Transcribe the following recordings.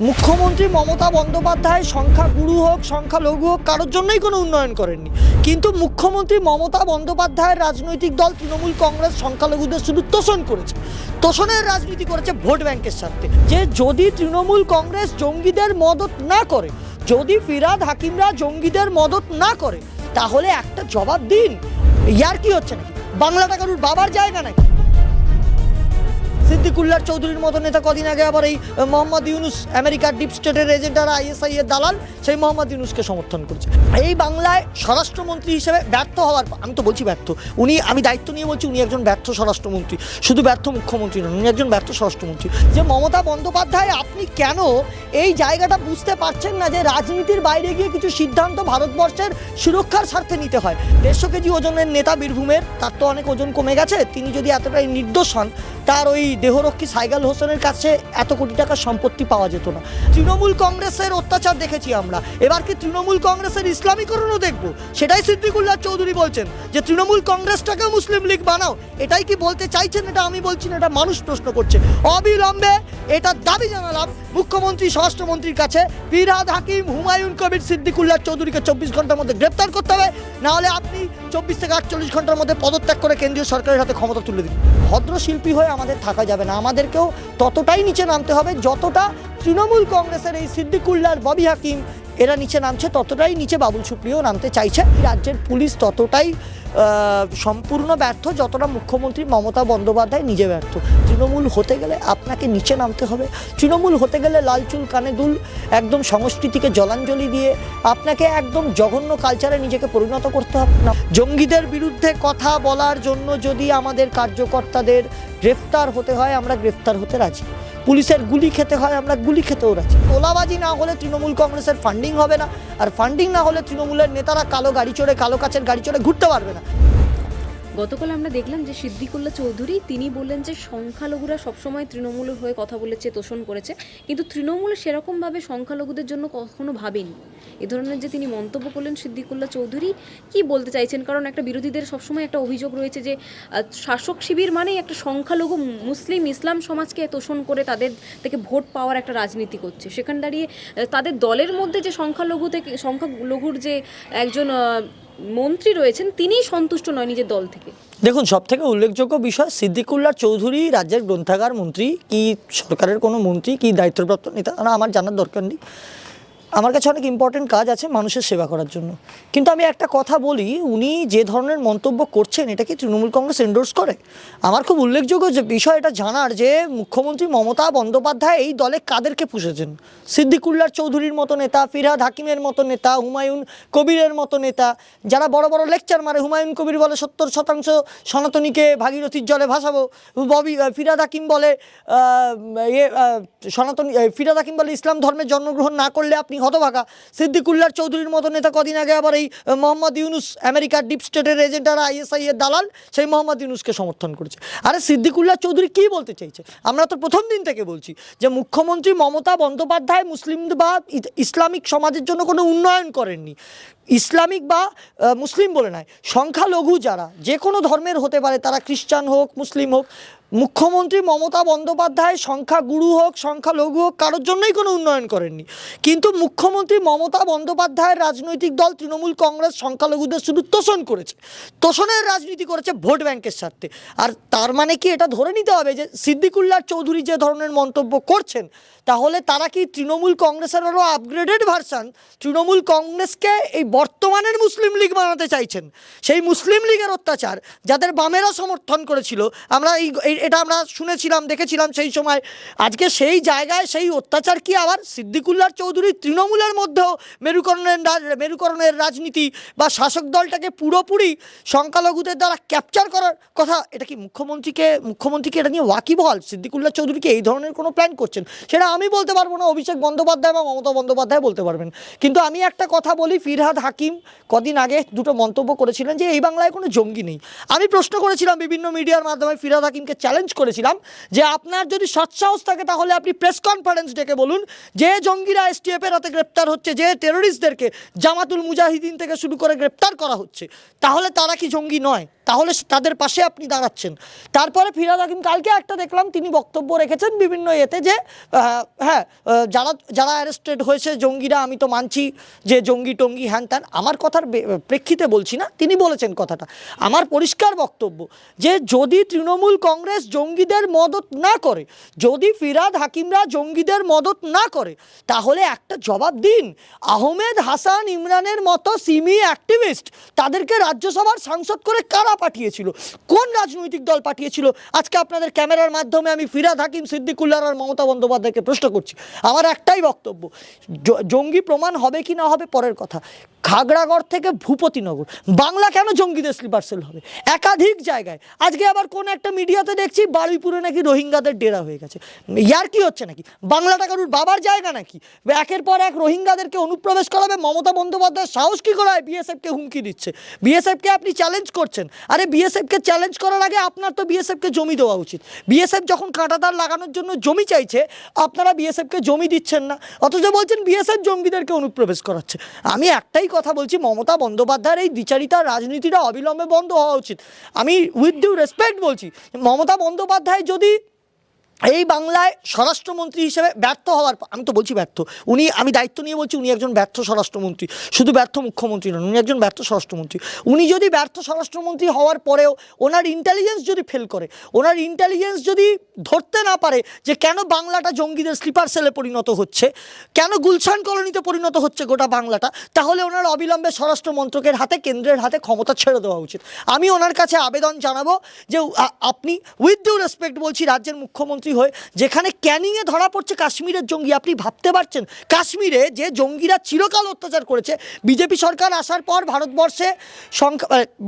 মুখ্যমন্ত্রী মমতা বন্দ্যোপাধ্যায় সংখ্যাগুরু হোক সংখ্যালঘু হোক কারোর জন্যই কোনো উন্নয়ন করেননি, কিন্তু মুখ্যমন্ত্রী মমতা বন্দ্যোপাধ্যায়ের রাজনৈতিক দল তৃণমূল কংগ্রেস সংখ্যালঘুদের শুধু তোষণ করেছে, তোষণের রাজনীতি করেছে ভোট ব্যাংকের স্বার্থে। যে যদি তৃণমূল কংগ্রেস জঙ্গিদের মদত না করে, যদি ফিরহাদ হাকিমরা জঙ্গিদের মদত না করে, তাহলে একটা জবাব দিন। ইয়ার কি হচ্ছে নাকি? বাংলাটা কারুর বাবার জায়গা নাকি? সিদ্দিকুল্লাহ চৌধুরীর মতো নেতা কদিন আগে আবার এই মোহাম্মদ ইউনুস, আমেরিকার ডিপ স্টেটের এজেন্ট আর আইএসআই এর দালাল, সেই মোহাম্মদ ইউনুসকে সমর্থন করছে। এই বাংলায় স্বরাষ্ট্রমন্ত্রী হিসেবে ব্যর্থ হওয়ার, আমি তো বলছি ব্যর্থ, আমি দায়িত্ব নিয়ে বলছি উনি একজন ব্যর্থ স্বরাষ্ট্রমন্ত্রী, শুধু ব্যর্থ মুখ্যমন্ত্রী নন, উনি একজন ব্যর্থ স্বরাষ্ট্রমন্ত্রী। যে মমতা বন্দ্যোপাধ্যায়, আপনি কেন এই জায়গাটা বুঝতে পারছেন না যে রাজনীতির বাইরে গিয়ে কিছু সিদ্ধান্ত ভারতবর্ষের সুরক্ষার স্বার্থে নিতে হয়? 150 কেজি ওজনের নেতা বীরভূমের, তার তো অনেক ওজন কমে গেছে, তিনি যদি এতটাই নির্দোষ হন, তার ওই দেহরক্ষী সাইগাল হোসেনের কাছে এত কোটি টাকার সম্পত্তি পাওয়া যেত না। তৃণমূল কংগ্রেসের অত্যাচার দেখেছি আমরা, এবার কি তৃণমূল কংগ্রেসের ইসলামীকরণও দেখব? সেটাই সিদ্দিকুল্লাহ চৌধুরী বলছেন যে তৃণমূল কংগ্রেসটাকে মুসলিম লীগ বানাও। এটাই কি বলতে চাইছেন? এটা আমি বলছি না, এটা মানুষ প্রশ্ন করছে। অবিলম্বে এটা দাবি জানালাম মুখ্যমন্ত্রী স্বরাষ্ট্রমন্ত্রীর কাছে, ফিরহাদ হাকিম, হুমায়ুন কবির, সিদ্দিকুল্লাহ চৌধুরীকে 24 ঘন্টার মধ্যে গ্রেপ্তার করতে হবে, না হলে আপনি 24 থেকে 48 ঘন্টার মধ্যে পদত্যাগ করে কেন্দ্রীয় সরকারের হাতে ক্ষমতা তুলে দিন। ভদ্রশিল্পী হয়ে আমাদের থাকা যাবে না, আমাদেরকেও ততটাই নিচে নামতে হবে যতটা তৃণমূল কংগ্রেসের এই সিদ্দিকুল্লাহ, ববি হাকিম এরা নিচে নামছে, ততটাই নিচে বাবুল সুপ্রিয় নামতে চাইছে। রাজ্যের পুলিশ ততটাই সম্পূর্ণ ব্যর্থ যতটা মুখ্যমন্ত্রী মমতা বন্দ্যোপাধ্যায় নিজে ব্যর্থ। তৃণমূল হতে গেলে আপনাকে নিচে নামতে হবে। তৃণমূল হতে গেলে লাল চুল কানে দুল, একদম সংস্কৃতিকে জলাঞ্জলি দিয়ে আপনাকে একদম জঘন্য কালচারে নিজেকে পরিণত করতে হবে না। জঙ্গিদের বিরুদ্ধে কথা বলার জন্য যদি আমাদের কার্যকর্তাদের গ্রেফতার হতে হয়, আমরা গ্রেফতার হতে রাজি। পুলিশের গুলি খেতে হয়, আমরা গুলি খেতেও রাজি। তোলাবাজি না হলে তৃণমূল কংগ্রেসের ফান্ডিং হবে না, আর ফান্ডিং না হলে তৃণমূলের নেতারা কালো গাড়ি চড়ে, কালো কাচের গাড়ি চড়ে ঘুরতে পারবে না। গতকাল আমরা দেখলাম যে সিদ্দিকুল্লাহ চৌধুরী তিনি বললেন যে সংখ্যালঘুরা সবসময় তৃণমূলের হয়ে কথা বলেছে, তোষণ করেছে, কিন্তু তৃণমূল সেরকমভাবে সংখ্যালঘুদের জন্য কখনো ভাবেনি। এ ধরনের যে তিনি মন্তব্য করলেন সিদ্দিকুল্লাহ চৌধুরী, কি বলতে চাইছেন? কারণ একটা বিরোধীদের সবসময় একটা অভিযোগ রয়েছে যে শাসক শিবির মানেই একটা সংখ্যালঘু মুসলিম ইসলাম সমাজকে তোষণ করে তাদের থেকে ভোট পাওয়ার একটা রাজনীতি করছে। সেখানে দাঁড়িয়ে তাদের দলের মধ্যে যে সংখ্যালঘুর যে একজন মন্ত্রী রয়েছেন, তিনিই সন্তুষ্ট নয় নিজের দল থেকে। দেখুন, সব থেকে উল্লেখযোগ্য বিষয়, সিদ্দিকুল্লাহ চৌধুরী রাজ্যের গ্রন্থাগার মন্ত্রী কি সরকারের কোনো মন্ত্রী কি দায়িত্বপ্রাপ্ত নেতা, আমার জানার দরকার নেই। আমার কাছে অনেক ইম্পর্টেন্ট কাজ আছে মানুষের সেবা করার জন্য। কিন্তু আমি একটা কথা বলি, উনি যে ধরনের মন্তব্য করছেন, এটা কি তৃণমূল কংগ্রেস এন্ডোর্স করে? আমার খুব উল্লেখযোগ্য যে বিষয় এটা জানার, যে মুখ্যমন্ত্রী মমতা বন্দ্যোপাধ্যায় এই দলে কাদেরকে পুষেছেন। সিদ্দিকুল্লাহ চৌধুরীর মতো নেতা, ফিরহাদ হাকিমের মতো নেতা, হুমায়ুন কবিরের মতো নেতা, যারা বড় বড় লেকচার মারে। হুমায়ুন কবির বলে 70% সনাতনীকে ভাগীরথীর জলে ভাসাবো, ফিরহাদ হাকিম বলে ফিরহাদ হাকিম বলে ইসলাম ধর্মে জন্মগ্রহণ না করলে আপনি হতভাগা। সিদ্দিকুল্লাহ চৌধুরীর মতো নেতা কদিন আগে আবার এই মোহাম্মদ ইউনুস, আমেরিকার ডিপ স্টেটের এজেন্ট আর আইএসআই এর দালাল, সেই মোহাম্মদ ইউনুসকে সমর্থন করেছে। আরে সিদ্দিকুল্লাহ চৌধুরী কী বলতে চাইছে? আমরা তো প্রথম দিন থেকে বলছি যে মুখ্যমন্ত্রী মমতা বন্দ্যোপাধ্যায় মুসলিম বা ইসলামিক সমাজের জন্য কোনো উন্নয়ন করেননি। ইসলামিক বা মুসলিম বলে নয়, সংখ্যালঘু যারা যে কোনো ধর্মের হতে পারে, তারা খ্রিস্টান হোক মুসলিম হোক, মুখ্যমন্ত্রী মমতা বন্দ্যোপাধ্যায় সংখ্যাগুরু হোক সংখ্যালঘু হোক কারোর জন্যই কোনো উন্নয়ন করেননি, কিন্তু মুখ্যমন্ত্রী মমতা বন্দ্যোপাধ্যায়ের রাজনৈতিক দল তৃণমূল কংগ্রেস সংখ্যালঘুদের শুধু তোষণ করেছে, তোষণের রাজনীতি করেছে ভোট ব্যাংকের স্বার্থে। আর তার মানে কি এটা ধরে নিতে হবে যে সিদ্দিকুল্লাহ চৌধুরী যে ধরনের মন্তব্য করছেন, তাহলে তারা কি তৃণমূল কংগ্রেসের আরও আপগ্রেডেড ভার্সান, তৃণমূল কংগ্রেসকে এই বর্তমানের মুসলিম লীগ বানাতে চাইছেন? সেই মুসলিম লীগের অত্যাচার যাদের বামেরা সমর্থন করেছিল, এটা আমরা শুনেছিলাম, দেখেছিলাম সেই সময়, আজকে সেই জায়গায় সেই অত্যাচার কি আবার সিদ্দিকুল্লাহ চৌধুরী তৃণমূলের মধ্যেও মেরুকরণের রাজনীতি বা শাসক দলটাকে পুরোপুরি সংখ্যালঘুদের দ্বারা ক্যাপচার করার কথা? এটা কি মুখ্যমন্ত্রীকে এটা নিয়ে ওয়াকিবহাল? সিদ্দিকুল্লাহ চৌধুরীকে এই ধরনের কোনো প্ল্যান করছেন? সেটা আমি বলতে পারবো না, অভিষেক বন্দ্যোপাধ্যায় বা মমতা বন্দ্যোপাধ্যায় বলতে পারবেন। কিন্তু আমি একটা কথা বলি, ফিরহাদ হাকিম কদিন আগে দুটো মন্তব্য করেছিলেন যে এই বাংলায় কোনো জঙ্গি নেই। আমি প্রশ্ন করেছিলাম বিভিন্ন মিডিয়ার মাধ্যমে, ফিরহাদ হাকিমকে চ্যালেঞ্জ করেছিলাম যে আপনার যদি সৎসাহস থাকে তাহলে আপনি প্রেস কনফারেন্স ডেকে বলুন যে জঙ্গিরা এসটিএফের হাতে গ্রেপ্তার হচ্ছে, যে টেরোরিস্টদেরকে জামাতুল মুজাহিদিন থেকে শুরু করে গ্রেপ্তার করা হচ্ছে, তাহলে তারা কি জঙ্গি নয়? তাহলে তাদের পাশে আপনি দাঁড়াচ্ছেন। তারপরে ফিরহাদ হাকিম কালকে একটা দেখলাম তিনি বক্তব্য রেখেছেন বিভিন্ন এতে যে হ্যাঁ যারা যারা অ্যারেস্টেড হয়েছে জঙ্গিরা, আমি তো মানছি যে জঙ্গি টঙ্গি হ্যান ত্যান, আমার কথার প্রেক্ষিতে বলছি না, তিনি বলেছেন কথাটা। আমার পরিষ্কার বক্তব্য যে যদি তৃণমূল কংগ্রেস জঙ্গিদের মদত না করে, যদি ফিরহাদ হাকিমরা জঙ্গিদের মদত না করে, তাহলে একটা জবাব দিন। আহমেদ হাসান ইমরানের মতো সিমি অ্যাক্টিভিস্ট তাদেরকে রাজ্যসভার সাংসদ করে কারা পাঠিয়েছিল, কোন রাজনৈতিক দল পাঠিয়েছিল? আজকে আপনাদের ক্যামেরার মাধ্যমে আমি ফিরহাদ হাকিম, সিদ্দিকুল্লাহ আর মমতা বন্দ্যোপাধ্যায়কে প্রশ্ন করছি। আমার একটাই বক্তব্য, জঙ্গি প্রমাণ হবে কি না হবে পরের কথা, খাগড়াগড় থেকে ভূপতিনগর বাংলা কেন জঙ্গিদের স্লিপার সেল হবে? একাধিক জায়গায়। আজকে আবার কোন একটা মিডিয়াতে দেখছি বারুইপুরে নাকি রোহিঙ্গাদের ডেরা হয়ে গেছে। ইয়ার কি হচ্ছে নাকি? বাংলাটা কারুর বাবার জায়গা নাকি? একের পর এক রোহিঙ্গাদেরকে অনুপ্রবেশ করাবে। মমতা বন্দ্যোপাধ্যায় সাহস কি করে বিএসএফকে হুমকি দিচ্ছে? বিএসএফকে আপনি চ্যালেঞ্জ করছেন। আরে বিএসএফকে চ্যালেঞ্জ করার আগে আপনার তো বিএসএফকে জমি দেওয়া উচিত। বিএসএফ যখন কাঁটাতার লাগানোর জন্য জমি চাইছে, আপনারা বিএসএফকে জমি দিচ্ছেন না, অথচ বলছেন বিএসএফ জঙ্গিদেরকে অনুপ্রবেশ করাচ্ছে। আমি একটাই কথা বলছি, মমতা বন্দ্যোপাধ্যায়ের এই দ্বিচারিতার রাজনীতিটা অবিলম্বে বন্ধ হওয়া উচিত। আমি উইথ ডিউ রেসপেক্ট বলছি, মমতা বন্দ্যোপাধ্যায় যদি এই বাংলায় স্বরাষ্ট্রমন্ত্রী হিসেবে ব্যর্থ হওয়ার, আমি তো বলছি ব্যর্থ, উনি, আমি দায়িত্ব নিয়ে বলছি উনি একজন ব্যর্থ স্বরাষ্ট্রমন্ত্রী, শুধু ব্যর্থ মুখ্যমন্ত্রী নন, উনি একজন ব্যর্থ স্বরাষ্ট্রমন্ত্রী। উনি যদি ব্যর্থ স্বরাষ্ট্রমন্ত্রী হওয়ার পরেও ওনার ইন্টেলিজেন্স যদি ফেল করে, ওনার ইন্টেলিজেন্স যদি ধরতে না পারে যে কেন বাংলাটা জঙ্গিদের স্লিপার সেলে পরিণত হচ্ছে, কেন গুলশান কলোনিতে পরিণত হচ্ছে গোটা বাংলাটা, তাহলে ওনার অবিলম্বে স্বরাষ্ট্র মন্ত্রকের হাতে, কেন্দ্রের হাতে ক্ষমতা ছেড়ে দেওয়া উচিত। আমি ওনার কাছে আবেদন জানাবো যে আপনি, উইথ ডিউ রেসপেক্ট বলছি, রাজ্যের মুখ্যমন্ত্রী হয়ে যেখানে ক্যানিংয়ে ধরা পড়ছে কাশ্মীরের জঙ্গি, আপনি ভাবতে পারছেন কাশ্মীরে যে জঙ্গিরা চিরকাল অত্যাচার করেছে, বিজেপি সরকার আসার পর ভারতবর্ষে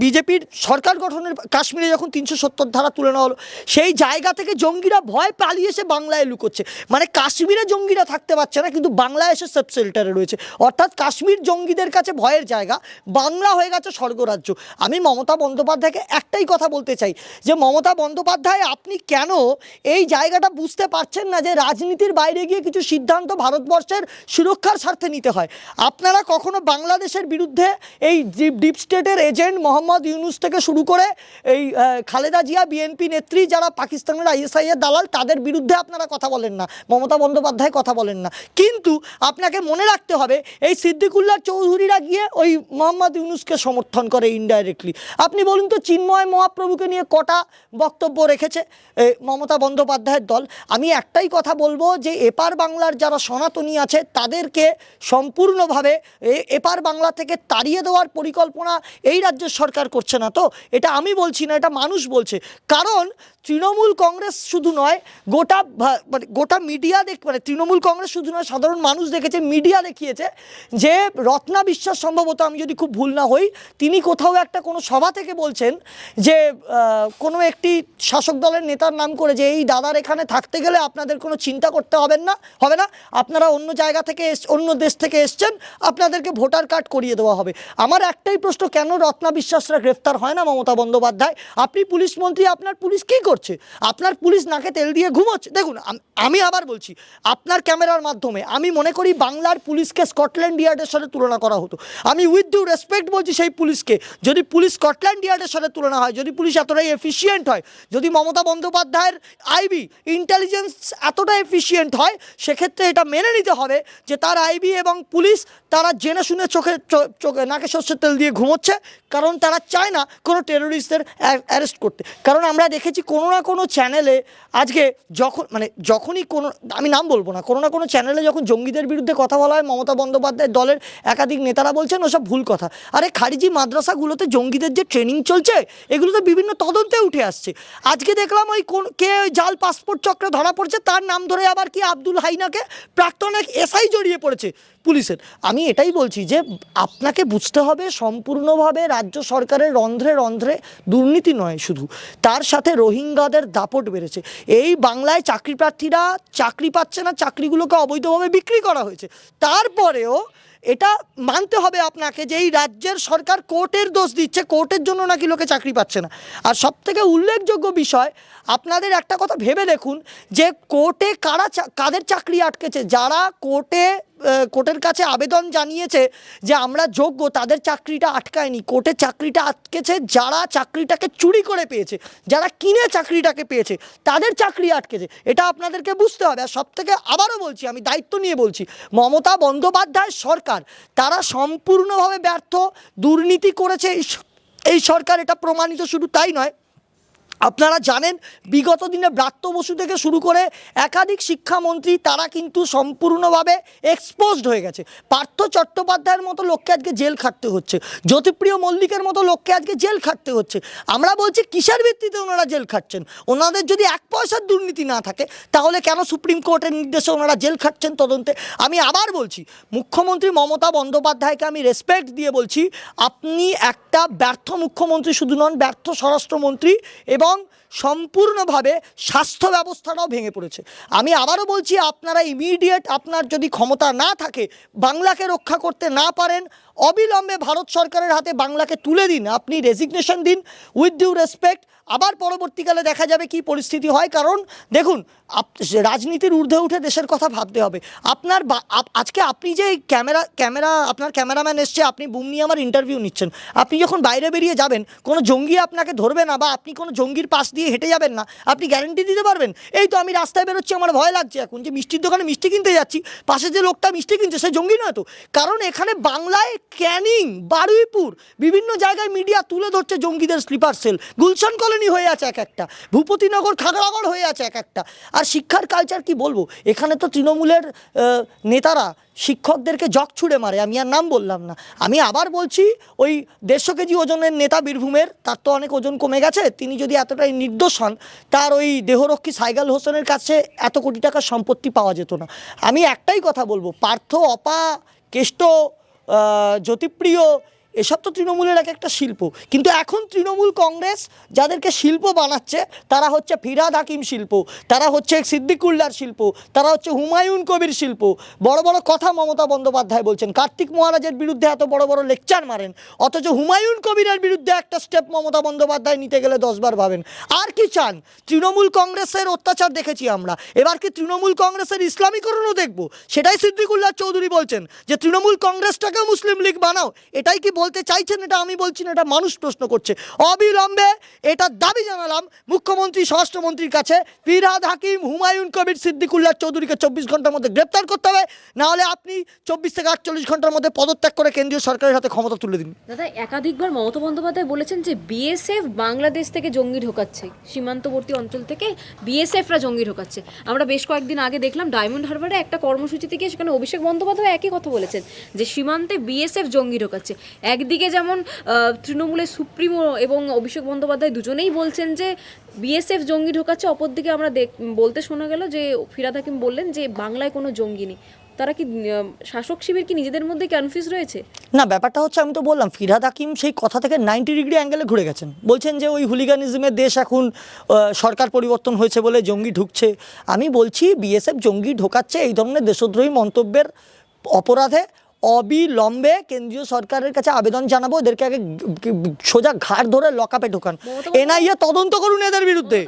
বিজেপির সরকার গঠনের কাশ্মীরে যখন 370 ধারা তুলে নেওয়া হলো, সেই জায়গা থেকে জঙ্গিরা ভয় পালিয়ে এসে বাংলায় লুকোচ্ছে। মানে কাশ্মীরে জঙ্গিরা থাকতে পারছে না, কিন্তু বাংলায় এসে সেফ শেল্টারে রয়েছে। অর্থাৎ কাশ্মীর জঙ্গিদের কাছে ভয়ের জায়গা, বাংলা হয়ে গেছে স্বর্গরাজ্য। আমি মমতা বন্দ্যোপাধ্যায়কে একটাই কথা বলতে চাই যে মমতা বন্দ্যোপাধ্যায়, আপনি কেন এই জায়গাটা বুঝতে পারছেন না যে রাজনীতির বাইরে গিয়ে কিছু সিদ্ধান্ত ভারতবর্ষের সুরক্ষার স্বার্থে নিতে হয়? আপনারা কখনো বাংলাদেশের বিরুদ্ধে এই ডিপ স্টেটের এজেন্ট মোহাম্মদ ইউনুস থেকে শুরু করে এই খালেদা জিয়া, বিএনপি নেত্রী, যারা পাকিস্তানের আইএসআই এর দালাল, তাদের বিরুদ্ধে আপনারা কথা বলেন না, মমতা বন্দ্যোপাধ্যায় কথা বলেন না। কিন্তু আপনাকে মনে রাখতে হবে, এই সিদ্দিকুল্লাহ চৌধুরীরা গিয়ে ওই মোহাম্মদ ইউনুসকে সমর্থন করে ইনডাইরেক্টলি। আপনি বলুন তো, চিন্ময় মহাপ্রভুকে নিয়ে কটা বক্তব্য রেখেছে মমতা বন্দ্যোপাধ্যায়ের দল? আমি একটাই কথা বলবো যে এপার বাংলার যারা সনাতনী আছে তাদেরকে সম্পূর্ণভাবে এপার বাংলা থেকে তাড়িয়ে দেওয়ার পরিকল্পনা এই রাজ্যের সরকার করছে না তো? এটা আমি বলছি না, এটা মানুষ বলছে। কারণ তৃণমূল কংগ্রেস শুধু নয়, গোটা মিডিয়া মানে তৃণমূল কংগ্রেস শুধু নয়, সাধারণ মানুষ দেখেছে, মিডিয়া দেখিয়েছে যে রত্না বিশ্বাস, সম্ভবত আমি যদি খুব ভুল না হই, তিনি কোথাও একটা কোনো সভা থেকে বলছেন যে কোনো একটি শাসক দলের নেতার নাম করে যে এই দাদার এখানে থাকতে গেলে আপনাদের কোনো চিন্তা করতে হবে না, আপনারা অন্য জায়গা থেকে অন্য দেশ থেকে এসছেন, আপনাদেরকে ভোটার কার্ড করিয়ে দেওয়া হবে। আমার একটাই প্রশ্ন, কেন রত্না বিশ্বাসরা গ্রেফতার হয় না? মমতা বন্দ্যোপাধ্যায়, আপনি পুলিশ মন্ত্রী, আপনার পুলিশ কী করছে? আপনার পুলিশ নাকে তেল দিয়ে ঘুমোচ্ছে। দেখুন, আমি আবার বলছি আপনার ক্যামেরার মাধ্যমে, আমি মনে করি বাংলার পুলিশকে স্কটল্যান্ড ইয়ার্ডের সাথে তুলনা করা হতো। আমি উইথ ডিউ রেসপেক্ট বলছি সেই পুলিশকে, যদি পুলিশ স্কটল্যান্ড ইয়ার্ডের সাথে তুলনা হয়, যদি পুলিশ এতটাই এফিসিয়েন্ট হয়, যদি মমতা বন্দ্যোপাধ্যায়ের আইবি ইন্টেলিজেন্স এতটা এফিসিয়েন্ট হয়, সেক্ষেত্রে এটা মেনে নিতে হবে যে তার আইবি এবং পুলিশ তারা জেনে শুনে চোখে নাকে সর্ষের তেল দিয়ে ঘুমোচ্ছে, কারণ তারা চায় না কোনো টেরোরিস্টদের অ্যারেস্ট করতে। কারণ আমরা দেখেছি কোনো না কোনো চ্যানেলে আজকে যখনই কোনো, আমি নাম বলবো না, কোনো না কোনো চ্যানেলে যখন জঙ্গিদের বিরুদ্ধে কথা বলা হয়, মমতা বন্দ্যোপাধ্যায়ের দলের একাধিক নেতারা বলছেন ওসব ভুল কথা। আরে খারিজি মাদ্রাসাগুলোতে জঙ্গিদের যে ট্রেনিং চলছে, এগুলো তো বিভিন্ন তদন্তে উঠে আসছে। আজকে দেখলাম ওই জাল পাসপোর্ট চক্রে ধরা পড়ছে, তার নাম ধরে আবার কি আব্দুল হাইনাকে, প্রাক্তন এক এসআই জড়িয়ে পড়েছে পুলিশের। আমি এটাই বলছি যে আপনাকে বুঝতে হবে সম্পূর্ণভাবে রাজ্য সরকারের রন্ধ্রে রন্ধ্রে দুর্নীতি নয় শুধু, তার সাথে রোহিঙ্গাদের দাপট বেড়েছে। এই বাংলায় চাকরি প্রার্থীরা চাকরি পাচ্ছে না, চাকরিগুলোকে অবৈধভাবে বিক্রি করা হয়েছে। তারপরেও এটা মানতে হবে আপনাকে যে এই রাজ্যের সরকার কোর্টের দোষ দিচ্ছে, কোর্টের জন্য নাকি লোকে চাকরি পাচ্ছে না। আর সবথেকে উল্লেখযোগ্য বিষয়, আপনাদের একটা কথা ভেবে দেখুন যে কোর্টে কাদের চাকরি আটকেছে, যারা কোর্টে কোর্টের কাছে আবেদন জানিয়েছে যে আমরা যোগ্য, তাদের চাকরিটা আটকায়নি। কোর্টের চাকরিটা আটকেছে যারা চাকরিটাকে চুরি করে পেয়েছে, যারা কিনে চাকরিটাকে পেয়েছে, তাদের চাকরি আটকেছে। এটা আপনাদেরকে বুঝতে হবে। আর সবথেকে আবারও বলছি, আমি দায়িত্ব নিয়ে বলছি, মমতা বন্দ্যোপাধ্যায় সরকার তারা সম্পূর্ণভাবে ব্যর্থ, দুর্নীতি করেছে এই সরকার, এটা প্রমাণিত। শুধু তাই নয়, আপনারা জানেন বিগত দিনে ব্রাত্য বসু থেকে শুরু করে একাধিক শিক্ষামন্ত্রী তারা কিন্তু সম্পূর্ণভাবে এক্সপোজড হয়ে গেছে। পার্থ চট্টোপাধ্যায়ের মতো লোককে আজকে জেল খাটতে হচ্ছে, জ্যোতিপ্রিয় মল্লিকের মতো লোককে আজকে জেল খাটতে হচ্ছে। আমরা বলছি কিসের ভিত্তিতে ওনারা জেল খাটছেন? ওনাদের যদি এক পয়সার দুর্নীতি না থাকে তাহলে কেন সুপ্রিম কোর্টের নির্দেশে ওনারা জেল খাটছেন তদন্তে? আমি আবার বলছি, মুখ্যমন্ত্রী মমতা বন্দ্যোপাধ্যায়কে আমি রেসপেক্ট দিয়ে বলছি, আপনি একটা ব্যর্থ মুখ্যমন্ত্রী শুধু নন, ব্যর্থ স্বরাষ্ট্রমন্ত্রী, এবং সম্পূর্ণভাবে স্বাস্থ্য ব্যবস্থাটাও ভেঙে পড়েছে। আমি আবারও বলছি, আপনারা ইমিডিয়েট, আপনার যদি ক্ষমতা না থাকে, বাংলাকে রক্ষা করতে না পারেন, অবিলম্বে ভারত সরকারের হাতে বাংলাকে তুলে দিন, আপনি রেজিগনেশন দিন উইথ ডিউ রেসপেক্ট। আবার পরবর্তীকালে দেখা যাবে কি পরিস্থিতি হয়। কারণ দেখুন, রাজনীতির ঊর্ধ্বে উঠে দেশের কথা ভাবতে হবে। আপনার আজকে আপনি যে আপনার ক্যামেরাম্যান এসছে, আপনি বুম নিয়ে আমার ইন্টারভিউ নিচ্ছেন, আপনি যখন বাইরে বেরিয়ে যাবেন কোনো জঙ্গি আপনাকে ধরবে না, বা আপনি কোনো জঙ্গির পাশ দিয়ে হেঁটে যাবেন না, আপনি গ্যারেন্টি দিতে পারবেন? এই তো আমি রাস্তায় বেরোচ্ছি, আমার ভয় লাগছে এখন যে মিষ্টির দোকানে মিষ্টি কিনতে যাচ্ছি, পাশে যে লোকটা মিষ্টি কিনছে সে জঙ্গি নয় তো? কারণ এখানে বাংলায় ক্যানিং, বারুইপুর, বিভিন্ন জায়গায় মিডিয়া তুলে ধরছে জঙ্গিদের স্লিপার সেল, গুলশান কলোনি হয়ে আছে এক একটা, ভূপতিনগর, খাগড়াগড় হয়ে আছে এক একটা। আর শিক্ষার কালচার কি বলবো, এখানে তো তৃণমূলের নেতারা শিক্ষকদেরকে জগ ছুঁড়ে মারে, আমি আর নাম বললাম না। আমি আবার বলছি, ওই 150 কেজি ওজনের নেতা বীরভূমের, তার তো অনেক ওজন কমে গেছে, তিনি যদি এতটাই নির্দোষ হন, তার ওই দেহরক্ষী সাইগাল হোসেনের কাছে এত কোটি টাকার সম্পত্তি পাওয়া যেত না। আমি একটাই কথা বলবো, পার্থ, অপা, কেষ্ট, জ্যোতিপ্রিয়, এসব তো তৃণমূলের এক একটা শিল্প। কিন্তু এখন তৃণমূল কংগ্রেস যাদেরকে শিল্প বানাচ্ছে তারা হচ্ছে ফিরহাদ হাকিম শিল্প, তারা হচ্ছে সিদ্দিকুল্লার শিল্প, তারা হচ্ছে হুমায়ুন কবির শিল্প। বড় বড় কথা মমতা বন্দ্যোপাধ্যায় বলছেন, কার্তিক মহারাজের বিরুদ্ধে এত বড় বড় লেকচার মারেন, অথচ হুমায়ুন কবিরের বিরুদ্ধে একটা স্টেপ মমতা বন্দ্যোপাধ্যায় নিতে গেলে 10 বার ভাবেন। আর কি চান? তৃণমূল কংগ্রেসের অত্যাচার দেখেছি আমরা, এবার কি তৃণমূল কংগ্রেসের ইসলামীকরণও দেখব? সেটাই সিদ্দিকুল্লাহ চৌধুরী বলছেন যে তৃণমূল কংগ্রেসটাকেও মুসলিম লীগ বানাও। এটাই কি বলতে চাইছেন? এটা আমি বলছি না, এটা মানুষ প্রশ্ন করছে। অবিলম্বে এটা দাবি জানালাম মুখ্যমন্ত্রী, স্বরাষ্ট্রমন্ত্রীর কাছে, ফিরহাদ হাকিম, হুমায়ুন কবির, সিদ্দিকুল্লাহ চৌধুরীকে 24 ঘন্টার মধ্যে গ্রেপ্তার করতে হবে, না হলে আপনি 24 থেকে 48 ঘন্টার মধ্যে পদত্যাগ করে কেন্দ্রীয় সরকারের হাতে ক্ষমতা তুলে দিন। দাদা, একাধিকবার মমতা বন্দ্যোপাধ্যায় বলেছেন যে বিএসএফ বাংলাদেশ থেকে জঙ্গি ঢোকাচ্ছে, সীমান্তবর্তী অঞ্চল থেকে বিএসএফরা জঙ্গি ঢোকাচ্ছে। আমরা বেশ কয়েকদিন আগে দেখলাম ডায়মন্ড হারবারে একটা কর্মসূচিতে গিয়ে সেখানে অভিষেক বন্দ্যোপাধ্যায় একই কথা বলেছেন যে সীমান্তে বিএসএফ জঙ্গি ঢোকাচ্ছে। একদিকে যেমন তৃণমূলের সুপ্রিমো এবং অভিষেক বন্দ্যোপাধ্যায় দুজনেই বলছেন যে বিএসএফ জঙ্গি ঢোকাচ্ছে, অপরদিকে আমরা বলতে শোনা গেল যে ফিরহাদ হাকিম বললেন যে বাংলায় কোনো জঙ্গি নেই। তারা কি শাসক শিবির কি নিজেদের মধ্যে কনফিউজ রয়েছে? না, ব্যাপারটা হচ্ছে, আমি তো বললাম ফিরহাদ হাকিম সেই কথা থেকে 90 ডিগ্রি অ্যাঙ্গেলে ঘুরে গেছেন। বলছেন যে ওই হুলিগানিজমের দেশ, এখন সরকার পরিবর্তন হয়েছে বলে জঙ্গি ঢুকছে। আমি বলছি বিএসএফ জঙ্গি ঢোকাচ্ছে, এই ধরনের দেশদ্রোহী মন্তব্যের অপরাধে অবিলম্বে কেন্দ্রীয় সরকারের কাছে আবেদন জানাবো, এদেরকে আগে সোজা ঘাড় ধরে লকআপে ঢোকান, এনআইএ তদন্ত করুন এদের বিরুদ্ধে।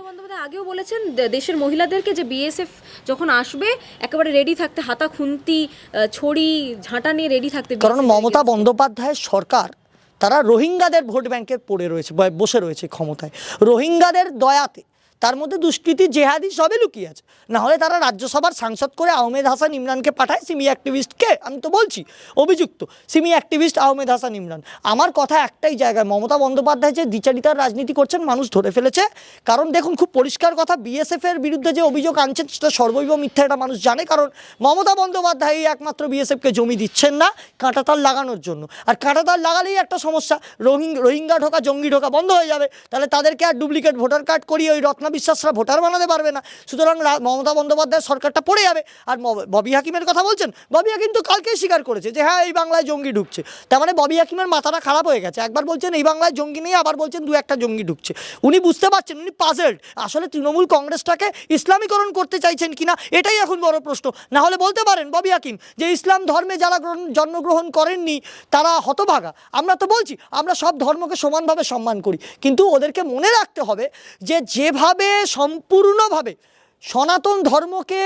আগেও বলেছেন দেশের মহিলাদেরকে যে বিএসএফ যখন আসবে একেবারে রেডি থাকতে, হাতা খুন্তি ছড়ি ঝাঁটা নিয়ে রেডি থাকতে। কারণ মমতা বন্দ্যোপাধ্যায়ের সরকার তারা রোহিঙ্গাদের ভোট ব্যাংকে পড়ে রয়েছে, বসে রয়েছে ক্ষমতায়, রোহিঙ্গাদের দয়াতে। তার মধ্যে দুষ্কৃতি, জেহাদি সবই লুকিয়ে আছে। না হলে তারা রাজ্যসভার সাংসদ করে আহমেদ হাসান ইমরানকে পাঠায়, সিমি অ্যাক্টিভিস্টকে। আমি তো বলছি অভিযুক্ত সিমি অ্যাক্টিভিস্ট আহমেদ হাসান ইমরান। আমার কথা একটাই জায়গায়, মমতা বন্দ্যোপাধ্যায় যে দ্বিচারিতার রাজনীতি করছেন মানুষ ধরে ফেলেছে। কারণ দেখুন, খুব পরিষ্কার কথা, বিএসএফের বিরুদ্ধে যে অভিযোগ আনছেন সেটা সর্বৈব মিথ্যা, এটা মানুষ জানে। কারণ মমতা বন্দ্যোপাধ্যায় একমাত্র বিএসএফকে জমি দিচ্ছেন না কাঁটাতার লাগানোর জন্য। আর কাঁটাতার লাগালেই একটা সমস্যা, রোহিঙ্গা ঢোকা, জঙ্গি ঢোকা বন্ধ হয়ে যাবে। তাহলে তাদেরকে আর ডুপ্লিকেট ভোটার কার্ড করিয়ে ওই রত্না বিশ্বাসরা ভোটার বানাতে পারবে না। সুতরাং মমতা বন্দ্যোপাধ্যায়ের সরকারটা পড়ে যাবে। আর ববি হাকিমের কথা বলছেন, ববি হাকিম তো কালকেই স্বীকার করেছে যে হ্যাঁ, এই বাংলায় জঙ্গি ঢুকছে। তার মানে ববি হাকিমের মাথাটা খারাপ হয়ে গেছে। একবার বলছেন এই বাংলায় জঙ্গি নেই, আবার বলছেন 2-1টা জঙ্গি ঢুকছে। উনি বুঝতে পারছেন, উনি পাজেলড। আসলে তৃণমূল কংগ্রেসটাকে ইসলামীকরণ করতে চাইছেন কিনা, এটাই এখন বড় প্রশ্ন। না হলে বলতে পারেন ববি হাকিম যে ইসলাম ধর্মে যারা জন্মগ্রহণ করেননি তারা হতভাগা। আমরা তো বলছি আমরা সব ধর্মকে সমানভাবে সম্মান করি, কিন্তু ওদেরকে মনে রাখতে হবে যে যেভাবে সম্পূর্ণভাবে সনাতন ধর্মকে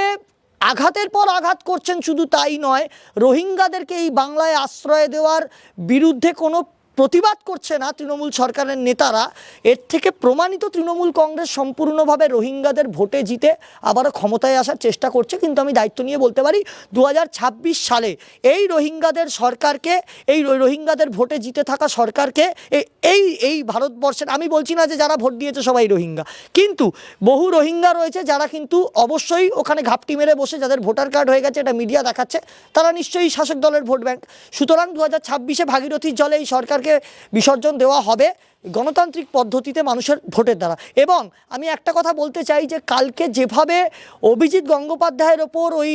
আঘাতের পর আঘাত করছেন, শুধু তাই নয়, রোহিঙ্গাদেরকে এই বাংলায় আশ্রয় দেওয়ার বিরুদ্ধে কোনো প্রতিবাদ করছে না তৃণমূল সরকারের নেতারা। এর থেকে প্রমাণিত তৃণমূল কংগ্রেস সম্পূর্ণভাবে রোহিঙ্গাদের ভোটে জিতে আবারও ক্ষমতায় আসার চেষ্টা করছে। কিন্তু আমি দায়িত্ব নিয়ে বলতে পারি 2026 সালে এই রোহিঙ্গাদের সরকারকে, এই রোহিঙ্গাদের ভোটে জিতে থাকা সরকারকে, এই ভারতবর্ষের, আমি বলছি না যে যারা ভোট দিয়েছে সবাই রোহিঙ্গা, কিন্তু বহু রোহিঙ্গা রয়েছে যারা কিন্তু অবশ্যই ওখানে ঘাপটি মেরে বসে, যাদের ভোটার কার্ড হয়ে গেছে, এটা মিডিয়া দেখাচ্ছে, তারা নিশ্চয়ই শাসক দলের ভোট ব্যাংক। সুতরাং 2026-এ ভাগীরথীর জলে এই সরকারকে বিসর্জন দেওয়া হবে গণতান্ত্রিক পদ্ধতিতে মানুষের ভোটের দ্বারা। এবং আমি একটা কথা বলতে চাই যে কালকে যেভাবে অভিজিৎ গঙ্গোপাধ্যায়ের ওপর ওই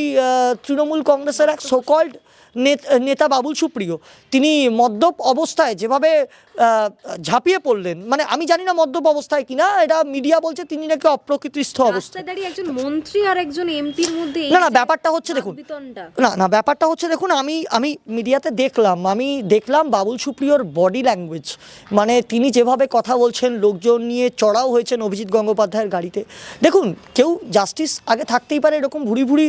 তৃণমূল কংগ্রেসের এক সোকল্ড নেতা বাবুল সুপ্রিয়, তিনি মদ্যপ অবস্থায় যেভাবে ঝাঁপিয়ে পড়লেন, মানে আমি জানি না মদ্যপ অবস্থায় কিনা, এটা মিডিয়া বলছে তিনি নাকি অপ্রকৃতিস্থ অবস্থায় দাঁড়িয়ে একজন মন্ত্রী আর একজন এমপির মধ্যে না ব্যাপারটা হচ্ছে দেখুন, ব্যাপারটা হচ্ছে দেখুন, আমি মিডিয়াতে দেখলাম বাবুল সুপ্রিয়র বডি ল্যাঙ্গুয়েজ, মানে তিনি যেভাবে কথা বলছেন, লোকজন নিয়ে চড়াও হয়েছেন অভিজিৎ গঙ্গোপাধ্যায়ের গাড়িতে। দেখুন, কেউ জাস্টিস আগে থাকতেই পারে, এরকম ভুরি ভুরি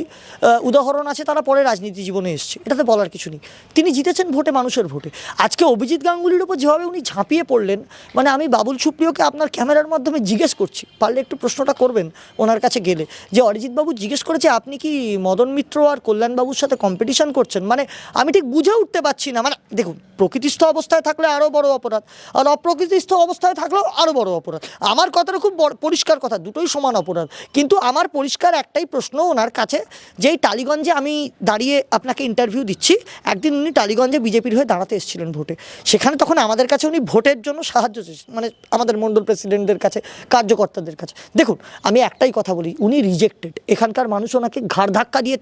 উদাহরণ আছে, তারা পরে রাজনীতি জীবনে এসছে, এটাতে বলার কিছু নেই। তিনি জিতেছেন ভোটে, মানুষের ভোটে। আজকে অভিজিৎ গাঙ্গুলির উপর যেভাবে উনি ঝাঁপিয়ে পড়লেন, মানে আমি বাবুল সুপ্রিয়কে আপনার ক্যামেরার মাধ্যমে জিজ্ঞেস করছি, পারলে একটু প্রশ্নটা করবেন ওনার কাছে গেলে, যে অরিজিৎবাবু জিজ্ঞেস করেছে আপনি কি মদন মিত্র আর কল্যাণবাবুর সাথে কম্পিটিশন করছেন? মানে আমি ঠিক বুঝে উঠতে পারছি না। মানে দেখুন, প্রকৃতিস্থ অবস্থায় থাকলে আরও বড় অপরাধ, আর অপ্রকৃতিস্থ অবস্থায় থাকলেও আরও বড় অপরাধ। আমার কথাটা খুব পরিষ্কার কথা, দুটোই সমান অপরাধ। কিন্তু আমার পরিষ্কার একটাই প্রশ্ন ওনার কাছে, যে এই টালিগঞ্জে আমি দাঁড়িয়ে আপনাকে ইন্টারভিউ দিচ্ছি, একদিন উনি টালিগঞ্জে বিজেপির হয়ে দাঁড়াতে এসেছিলেন ভোটে, সেখানে তখন আমাদের কাছে উনি ভোটের জন্য সাহায্য চেয়েছেন, মানে আমাদের মণ্ডল প্রেসিডেন্টদের কাছে, কার্যকর্তাদের কাছে। দেখুন, আমি একটাই কথা বলি, উনি রিজেক্টেড, এখানকার মানুষ ওনাকে ঘাড় ধাক্কা দিয়ে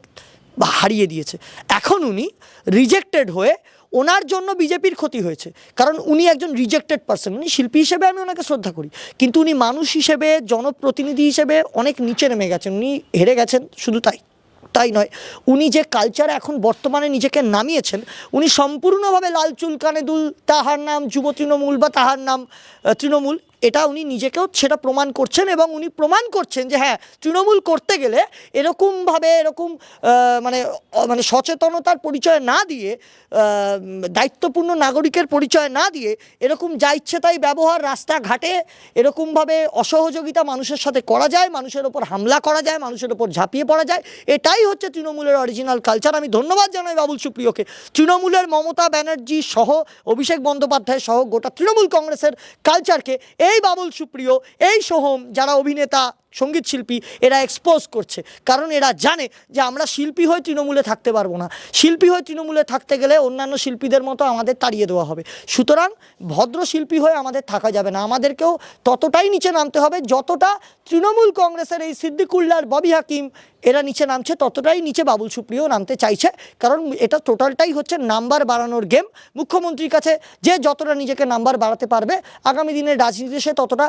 হারিয়ে দিয়েছে। এখন উনি রিজেক্টেড হয়ে, ওনার জন্য বিজেপির ক্ষতি হয়েছে, কারণ উনি একজন রিজেক্টেড পার্সন। উনি শিল্পী হিসেবে আমি ওনাকে শ্রদ্ধা করি, কিন্তু উনি মানুষ হিসেবে, জনপ্রতিনিধি হিসেবে অনেক নিচে নেমে গেছেন, উনি হেরে গেছেন। শুধু তাই নয়, উনি যে কালচারে এখন বর্তমানে নিজেকে নামিয়েছেন, উনি সম্পূর্ণভাবে লাল চুল কানে দুল, তাহার নাম যুব তৃণমূল বা তাহার নাম তৃণমূল, এটা উনি নিজেকেও সেটা প্রমাণ করছেন। এবং উনি প্রমাণ করছেন যে হ্যাঁ, তৃণমূল করতে গেলে এরকমভাবে, মানে সচেতনতার পরিচয় না দিয়ে, দায়িত্বপূর্ণ নাগরিকের পরিচয় না দিয়ে, এরকম যা ইচ্ছে তাই ব্যবহার, রাস্তাঘাটে এরকমভাবে অসহযোগিতা মানুষের সাথে করা যায়, মানুষের ওপর হামলা করা যায়, মানুষের ওপর ঝাঁপিয়ে পড়া যায়, এটাই হচ্ছে তৃণমূলের অরিজিনাল কালচার। আমি ধন্যবাদ জানাই বাবুল সুপ্রিয়কে। তৃণমূলের মমতা ব্যানার্জি সহ, অভিষেক বন্দ্যোপাধ্যায় সহ গোটা তৃণমূল কংগ্রেসের কালচারকে এই বাবুল সুপ্রিয়, এই সোহম, যারা অভিনেতা, সঙ্গীত শিল্পী, এরা এক্সপোজ করছে। কারণ এরা জানে যে আমরা শিল্পী হয়ে তৃণমূলে থাকতে পারবো না, শিল্পী হয়ে তৃণমূলে থাকতে গেলে অন্যান্য শিল্পীদের মতো আমাদের তাড়িয়ে দেওয়া হবে। সুতরাং ভদ্র শিল্পী হয়ে আমাদের থাকা যাবে না, আমাদেরকেও ততটাই নিচে নামতে হবে যতটা তৃণমূল কংগ্রেসের এই সিদ্দিকুল্লাহর, ববি হাকিম, এরা নিচে নামছে, ততটাই নিচে বাবুল সুপ্রিয় নামতে চাইছে। কারণ এটা টোটালটাই হচ্ছে নাম্বার বাড়ানোর গেম। মুখ্যমন্ত্রীর কাছে যে যতটা নিজেকে নাম্বার বাড়াতে পারবে, আগামী দিনের রাজনীতিতে সে ততটা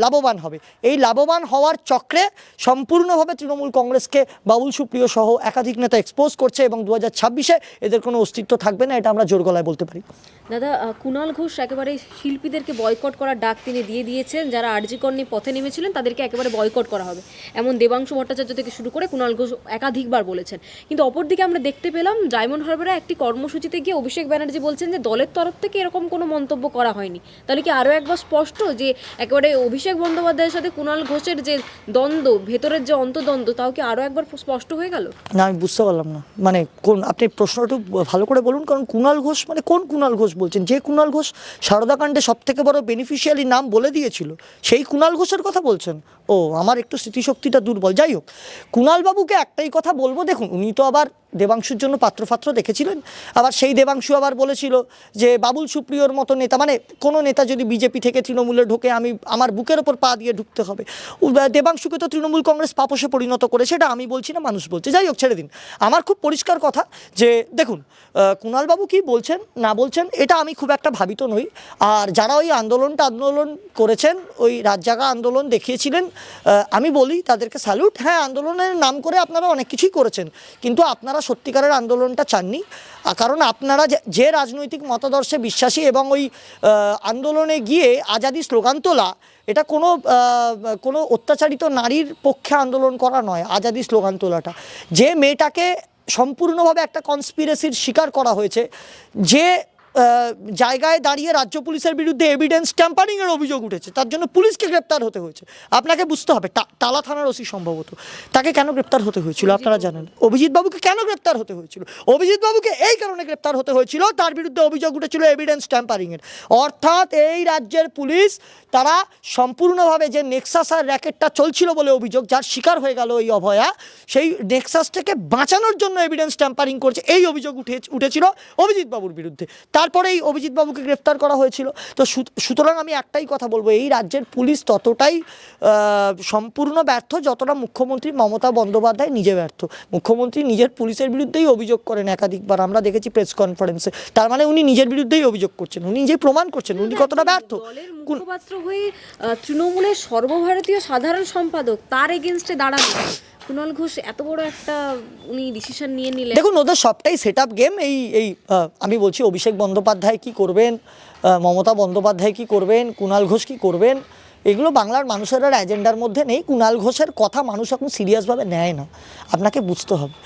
লাভবান হবে। এই লাভবান হওয়ার চক্রে সম্পূর্ণভাবে তৃণমূল কংগ্রেসকে বাবুল সুপ্রিয় সহ একাধিক নেতা এক্সপোজ করছে, এবং 2026-এ এদের কোনো অস্তিত্ব থাকবে না, এটা আমরা জোর গলায় বলতে পারি। দাদা, কুণাল ঘোষ একেবারে শিল্পীদেরকে বয়কট করার ডাক তিনি দিয়ে দিয়েছেন। যারা আরজি কর নিয়ে পথে নেমেছিলেন তাদেরকে একেবারে বয়কট করা হবে, এমন দেবাংশু ভট্টাচার্য থেকে শুরু করে কুণাল ঘোষ একাধিকবার বলেছেন। কিন্তু অপরদিকে আমরা দেখতে পেলাম ডায়মন্ড হারবারে একটি কর্মসূচিতে গিয়ে অভিষেক ব্যানার্জি বলছেন যে দলের তরফ থেকে এরকম কোনো মন্তব্য করা হয়নি। তাহলে কি আরও একবার স্পষ্ট যে একেবারে অভিষেক বন্দ্যোপাধ্যায়ের সাথে কুণাল ঘোষের যে দ্বন্দ্ব, ভেতরের যে অন্তদ্বন্দ্ব, তাও কি আরও একবার স্পষ্ট হয়ে গেল? না, আমি বুঝতে পারলাম না, মানে কোন, আপনি প্রশ্নটা ভালো করে বলুন। কারণ কুণাল ঘোষ মানে কোন কুণাল ঘোষ বলছেন? যে কুণাল ঘোষ সারদাকাণ্ডে সব থেকে বড় বেনিফিশিয়ারি নাম বলে দিয়েছিল, সেই কুণাল ঘোষের কথা বলছেন? ও, আমার একটু স্মৃতিশক্তিটা দুর্বল। যাই হোক, কুণালবাবুকে একটাই কথা বলবো, দেখুন, উনি তো আবার দেবাংশুর জন্য পাত্রপাত্র দেখেছিলেন, আবার সেই দেবাংশু আবার বলেছিল যে বাবুল সুপ্রিয়র মতো নেতা, মানে কোনো নেতা যদি বিজেপি থেকে তৃণমূলে ঢোকে, আমার বুকের ওপর পা দিয়ে ঢুকতে হবে। দেবাংশুকে তো তৃণমূল কংগ্রেস পাপোশে পরিণত করে, সেটা আমি বলছি না, মানুষ বলছে। যাই হোক, ছেড়ে দিন। আমার খুব পরিষ্কার কথা যে দেখুন, কুণালবাবু কি বলছেন না বলছেন এটা আমি খুব একটা ভাবিত নই। আর যারা ওই আন্দোলন করেছেন, ওই রাত জাগা আন্দোলন দেখিয়েছিলেন, আমি বলি তাদেরকে স্যালুট। হ্যাঁ, আন্দোলনের নাম করে আপনারা অনেক কিছুই করেছেন, কিন্তু আপনারা সত্যিকারের আন্দোলনটা চাননি। কারণ আপনারা যে রাজনৈতিক মতাদর্শে বিশ্বাসী এবং ওই আন্দোলনে গিয়ে আজাদি স্লোগান তোলা, এটা কোনো অত্যাচারিত নারীর পক্ষে আন্দোলন করা নয়। আজাদি স্লোগান তোলাটা, যে মেয়েটাকে সম্পূর্ণভাবে একটা কনস্পিরেসির শিকার করা হয়েছে, যে জায়গায় দাঁড়িয়ে রাজ্য পুলিশের বিরুদ্ধে এভিডেন্স ট্যাম্পারিংয়ের অভিযোগ উঠেছে, তার জন্য পুলিশকে গ্রেপ্তার হতে হয়েছে। আপনাকে বুঝতে হবে, টালা থানার ওসি সম্ভবত, তাকে কেন গ্রেপ্তার হতে হয়েছিল আপনারা জানেন। অভিজিৎ বাবুকে কেন গ্রেপ্তার হতে হয়েছিল? অভিজিৎ বাবুকে এই কারণে গ্রেপ্তার হতে হয়েছিল, তার বিরুদ্ধে অভিযোগ উঠেছিল এভিডেন্স ট্যাম্পারিংয়ের। অর্থাৎ এই রাজ্যের পুলিশ তারা সম্পূর্ণভাবে যে নেক্সাস আর র্যাকেটটা চলছিল বলে অভিযোগ, যার শিকার হয়ে গেল এই অভয়া, সেই নেক্সাস থেকে বাঁচানোর জন্য এভিডেন্স ট্যাম্পারিং করছে, এই অভিযোগ উঠেছিল অভিজিৎ বাবুর বিরুদ্ধে। তারপরে এই অভিজিৎ বাবুকে গ্রেফতার করা হয়েছিল। তো সুতরাং আমি একটাই কথা বলবো, এই রাজ্যের পুলিশ ততটাই সম্পূর্ণ ব্যর্থ যতটা মুখ্যমন্ত্রী মমতা বন্দ্যোপাধ্যায় নিজে ব্যর্থ। মুখ্যমন্ত্রী নিজের পুলিশের বিরুদ্ধেই অভিযোগ করেন একাধিকবার, আমরা দেখেছি প্রেস কনফারেন্সে। তার মানে উনি নিজের বিরুদ্ধেই অভিযোগ করছেন, উনি নিজেই প্রমাণ করছেন উনি কতটা ব্যর্থ। দলের মুখপাত্র হয়ে তৃণমূলের সর্বভারতীয় সাধারণ সম্পাদক, তার এগেনস্টে দাঁড়ানো কুণাল ঘোষ এত বড় একটা উনি ডিসিশন নিয়ে নিলেন। দেখুন, ওদের সবটাই সেট আপ গেম। আমি বলছি, অভিষেক বন্দ্যোপাধ্যায় কি করবেন, মমতা বন্দ্যোপাধ্যায় কি করবেন, কুণাল ঘোষ কি করবেন, এগুলো বাংলার মানুষের আর এজেন্ডার মধ্যে নেই। কুণাল ঘোষের কথা মানুষ এখন সিরিয়াসভাবে নেয় না, আপনাকে বুঝতে হবে।